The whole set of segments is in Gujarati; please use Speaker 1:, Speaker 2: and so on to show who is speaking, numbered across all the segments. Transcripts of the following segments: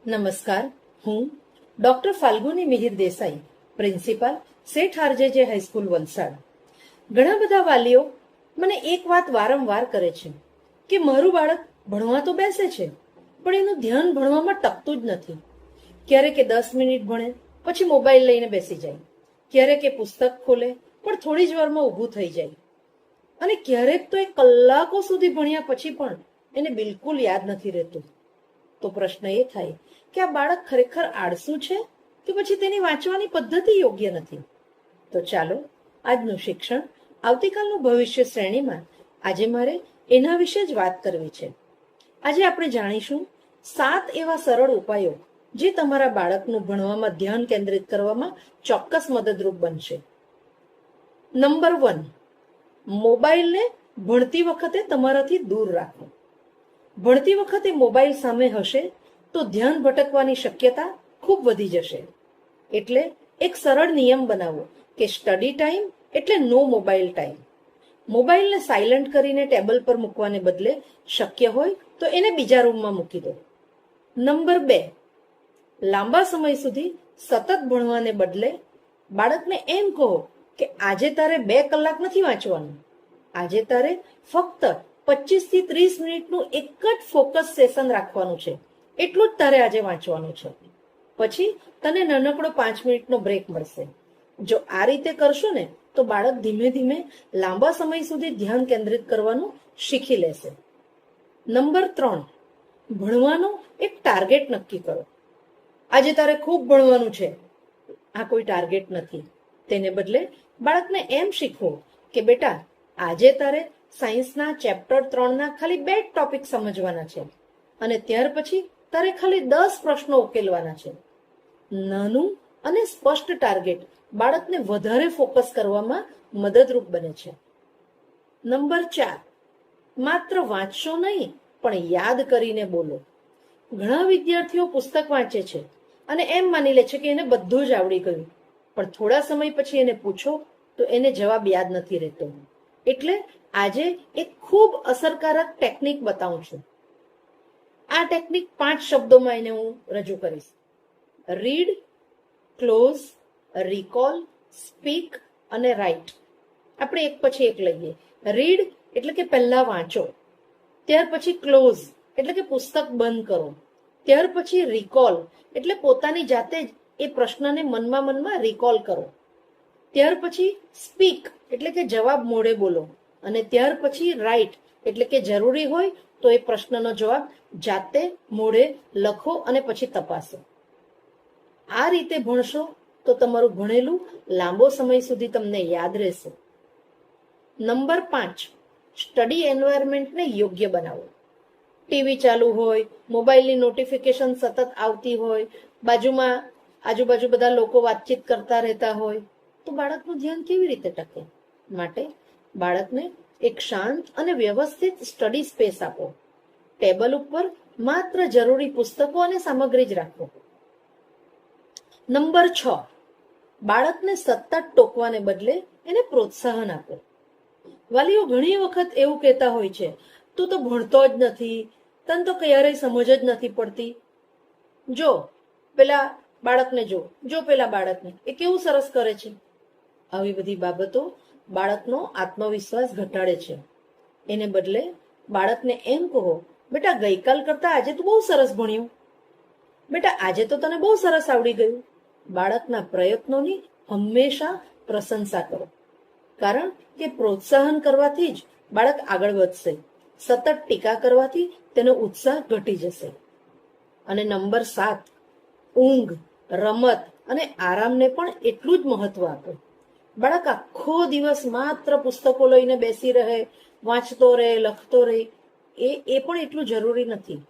Speaker 1: નમસ્કાર, હું ડોક્ટર ફાલ્ગુની મિહિર દેસાઈ, પ્રિન્સિપાલ સેઠ આરજેજે હાઈસ્કૂલ વલસાડ. ઘણા બધા વાલીઓ મને એક વાત વારંવાર કરે છે કે મારું બાળક ભણવા તો બેસે છે પણ એનું ધ્યાન ભણવામાં ટકતું જ નથી. ક્યારેક 10 મિનિટ ભણે પછી મોબાઈલ લઈને બેસી જાય, ક્યારેક પુસ્તક ખોલે પણ થોડી જ વારમાં ઊભું થઈ જાય, અને ક્યારેક તો એ કલાકો સુધી ભણ્યા પછી પણ એને બિલકુલ યાદ નથી રહેતું. તો પ્રશ્ન એ થાય કે આ બાળક ખરેખર આળસુ છે કે પછી તેની વાંચવાની પદ્ધતિ યોગ્ય નથી? તો ચાલો આજનું શિક્ષણ આવતીકાલનું ભવિષ્ય શ્રેણીમાં આજે મારે એના વિશે જ વાત કરવી છે. આજે આપણે જાણીશું 7 એવા સરળ ઉપાયો જે તમારા બાળકનું ભણવામાં ધ્યાન કેન્દ્રિત કરવામાં ચોક્કસ મદદરૂપ બનશે. નંબર 1, મોબાઈલને ભણતી વખતે તમારાથી દૂર રાખો. ભણતી વખતે મોબાઈલ સામે હશે તો ધ્યાન ભટકવાની શક્યતા ખૂબ વધી જશે. એટલે એક સરળ નિયમ બનાવો કે સ્ટડી ટાઈમ એટલે નો મોબાઈલ ટાઈમ. મોબાઈલને સાયલન્ટ કરીને ટેબલ પર મૂકવાને બદલે શક્ય હોય તો એને બીજા રૂમમાં મૂકી દો. નંબર 2, લાંબા સમય સુધી સતત ભણવાને બદલે બાળકને એમ કહો કે આજે તારે 2 કલાક નથી વાંચવાનું, આજે તારે ફક્ત 25 થી 30 મિનિટનું એક જ ફોકસ સેશન રાખવાનું છે, એટલું જ તારે આજે વાંચવાનું છે. પછી તને નાનકડો 5 મિનિટનો બ્રેક મળશે. જો આ રીતે કરશો ને તો બાળક ધીમે ધીમે લાંબા સમય સુધી ધ્યાન કેન્દ્રિત કરવાનું શીખી લેશે. નંબર 3, ભણવાનો એક ટાર્ગેટ નક્કી કરો. આજે તારે ખૂબ ભણવાનું છે, આ કોઈ ટાર્ગેટ નથી. તેને બદલે બાળકને એમ શીખવો કે બેટા આજે તારે સાયન્સના ચેપ્ટર 3ના ખાલી 2 ટોપિક સમજવાના છે અને ત્યાર પછી તારે ખાલી 10 પ્રશ્નો ઉકેલવાના છે. નાનું અને સ્પષ્ટ ટાર્ગેટ બાળકને વધારે ફોકસ કરવામાં મદદરૂપ બને છે. નંબર 4, માત્ર વાંચશો નહીં પણ યાદ કરીને બોલો. ઘણા વિદ્યાર્થીઓ પુસ્તક વાંચે છે અને એમ માની લે છે કે એને બધું જ આવડી ગયું, પણ થોડા સમય પછી એને પૂછો તો એને જવાબ યાદ નથી રહેતો. એટલે આજે એક ખૂબ અસરકારક ટેકનિક બતાવું છું. આ ટેકનિક 5 શબ્દોમાં એને હું રજૂ કરીશ. રીડ, ક્લોઝ, રિકોલ, સ્પીક અને રાઇટ. આપણે એક પછી એક લઈએ. રીડ એટલે કે પહેલા વાંચો, ત્યાર પછી ક્લોઝ એટલે કે પુસ્તક બંધ કરો, ત્યાર પછી રિકોલ એટલે પોતાની જાતે જ એ પ્રશ્નને મનમાં રિકોલ કરો, ત્યાર પછી સ્પીક એટલે કે જવાબ મોઢે બોલો, અને ત્યાર પછી રાઇટ એટલે કે જરૂરી હોય તો એ પ્રશ્નનો જવાબ જાતે મોઢે લખો અને પછી તપાસો. આ રીતે ભણશો તો તમારું ભણેલું લાંબો સમય સુધી તમને યાદ રહેશે. નંબર 5, સ્ટડી એન્વાયરમેન્ટને યોગ્ય બનાવો. ટીવી ચાલુ હોય, મોબાઈલની નોટિફિકેશન સતત આવતી હોય, બાજુમાં આજુબાજુ બધા લોકો વાતચીત કરતા રહેતા હોય તો બાળકનું ધ્યાન કેવી રીતે ટકે? માટે બાળકને એક શાંત અને વ્યવસ્થિત સ્ટડી સ્પેસ આપો. ટેબલ ઉપર માત્ર જરૂરી પુસ્તકો અને સામગ્રી જ રાખો. નંબર 6, બાળકને સતત ટોકવાને બદલે એને પ્રોત્સાહન આપો. વાલીઓ ઘણી વખત એવું કહેતા હોય છે, તું તો ભણતો જ નથી, તને તો ક્યારેય સમજ જ નથી પડતી. જો પેલા બાળકને જો પેલા બાળકને એ કેવું સરસ કરે છે. આવી બધી બાબતો બાળકનો આત્મવિશ્વાસ ઘટાડે છે. એને બદલે બાળકને એમ કહો, બેટા ગઈકાલ કરતા આજે તું બહુ સરસ ભણ્યું, બેટા આજે તો તને બહુ સરસ આવડી ગયું. બાળકના પ્રયત્નોની હંમેશા પ્રશંસા કરો, કારણ કે પ્રોત્સાહન કરવાથી જ બાળક આગળ વધશે. સતત ટીકા કરવાથી તેનો ઉત્સાહ ઘટી જશે. અને નંબર 7, ઊંઘ, રમત અને આરામને પણ એટલું જ મહત્વ આપો. બાળક આખો દિવસ માત્ર પુસ્તકો લઈને બેસી રહે, વાંચતો રહે, લખતો રહે, એ પણ એટલું જરૂરી નથી.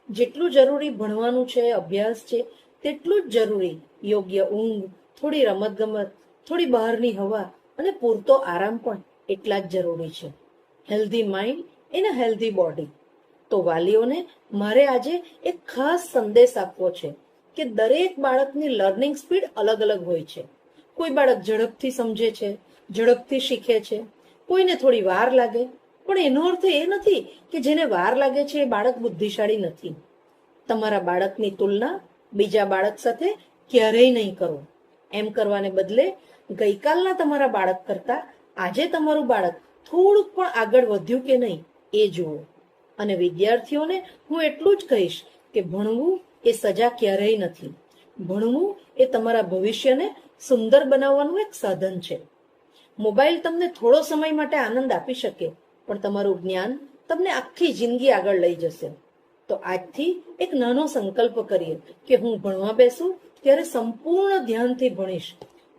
Speaker 1: જેટલું જરૂરી ભણવાનું છે, અભ્યાસ છે, તેટલું જ જરૂરી યોગ્ય ઊંઘ, થોડી રમતગમત, થોડી બહારની હવા અને પૂરતો આરામ પણ એટલા જ જરૂરી છે. Healthy mind in a healthy body. તો વાલીઓને મારે આજે એક ખાસ સંદેશ આપવો છે કે દરેક બાળકની લર્નિંગ સ્પીડ અલગ અલગ હોય છે. કોઈ બાળક ઝડપથી સમજે છે, ઝડપથી શીખે છે, કોઈને થોડી વાર લાગે. પણ એનો અર્થ એ નથી કે જેને વાર લાગે છે એ બાળક બુદ્ધિશાળી નથી. તમારા બાળકની તુલના બીજા બાળક સાથે ક્યારેય નહીં કરો. એમ કરવાને બદલે ગઈકાલના તમારા બાળક કરતા આજે તમારું બાળક થોડુંક પણ આગળ વધ્યું કે નહીં એ જુઓ. અને વિદ્યાર્થીઓને હું એટલું જ કહીશ કે ભણવું એ સજા ક્યારેય નથી. ભણવું એ તમારા ભવિષ્યને સુંદર બનાવવાનું એક સાધન છે. મોબાઈલ તમને થોડો સમય માટે આનંદ આપી શકે, પણ તમારું જ્ઞાન તમને આખી જિંદગી આગળ લઈ જશે. તો આજથી એક નાનો સંકલ્પ કરીએ કે હું ભણવા બેસું ત્યારે સંપૂર્ણ ધ્યાનથી ભણીશ.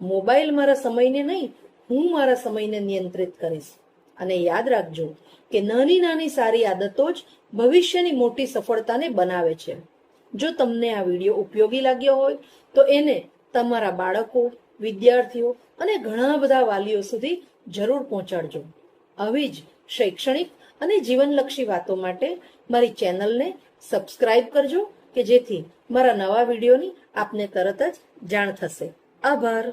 Speaker 1: મોબાઈલ મારા સમયને નહીં, હું મારા સમયને નિયંત્રિત કરીશ. અને યાદ રાખજો કે નાની નાની સારી આદતો જ ભવિષ્યની મોટી સફળતાને બનાવે છે. જો તમને આ વિડીયો ઉપયોગી લાગ્યો હોય તો એને તમારા બાળકો, વિદ્યાર્થીઓ અને ઘણા બધા વાલીઓ સુધી જરૂર પહોંચાડજો. આવી જ શૈક્ષણિક અને જીવનલક્ષી વાતો માટે મારી ચેનલને સબસ્ક્રાઇબ કરજો કે જેથી મારા નવા વિડીયોની આપને તરત જ જાણ થશે. આભાર.